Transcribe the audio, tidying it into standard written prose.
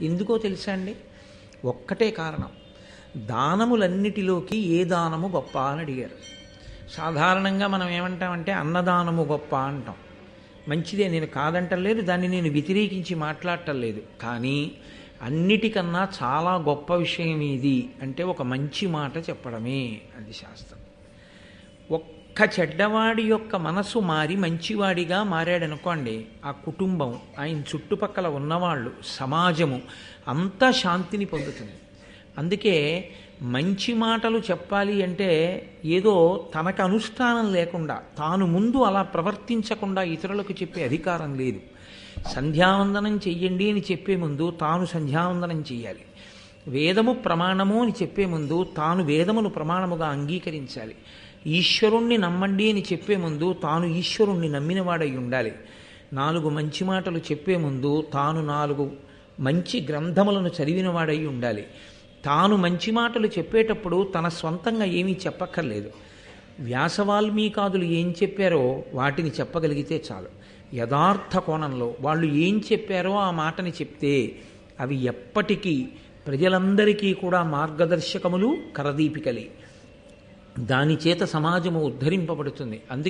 ఎందుకో తెలుసా అండి? ఒక్కటే కారణం. దానములన్నిటిలోకి ఏ దానము గొప్ప అని అడిగారు. సాధారణంగా మనం ఏమంటామంటే అన్నదానము గొప్ప అంటాం. మంచిదే, నేను కాదంటలేదు, దాన్ని నేను వ్యతిరేకించి మాట్లాడటం లేదు. కానీ అన్నిటికన్నా చాలా గొప్ప విషయం ఇది అంటే ఒక మంచి మాట చెప్పడమే. అది శాస్త్రం. ఒక్క చెడ్డవాడి యొక్క మనసు మారి మంచివాడిగా మారాడనుకోండి, ఆ కుటుంబం, ఆయన చుట్టుపక్కల ఉన్నవాళ్ళు, సమాజము అంతా శాంతిని పొందుతుంది. అందుకే మంచి మాటలు చెప్పాలి అంటే ఏదో తనకు అనుష్ఠానం లేకుండా, తాను ముందు అలా ప్రవర్తించకుండా ఇతరులకు చెప్పే అధికారం లేదు. సంధ్యావందనం చెయ్యండి అని చెప్పే ముందు తాను సంధ్యావందనం చెయ్యాలి. వేదము ప్రమాణము అని చెప్పే ముందు తాను వేదమును ప్రమాణముగా అంగీకరించాలి. ఈశ్వరుణ్ణి నమ్మండి అని చెప్పే ముందు తాను ఈశ్వరుణ్ణి నమ్మినవాడై ఉండాలి. 4 మంచి మాటలు చెప్పే ముందు తాను 4 మంచి గ్రంథములను చదివినవాడై ఉండాలి. తాను మంచి మాటలు చెప్పేటప్పుడు తన స్వంతంగా ఏమీ చెప్పక్కర్లేదు. వ్యాసవాల్మీకాదులు ఏం చెప్పారో వాటిని చెప్పగలిగితే చాలు. యథార్థ కోణంలో వాళ్ళు ఏం చెప్పారో ఆ మాటని చెప్తే అవి ఎప్పటికీ ప్రజలందరికీ కూడా మార్గదర్శకములు, కరదీపికలే. దాని చేత సమాజము ఉద్ధరింపబడుతుంది. అందుకే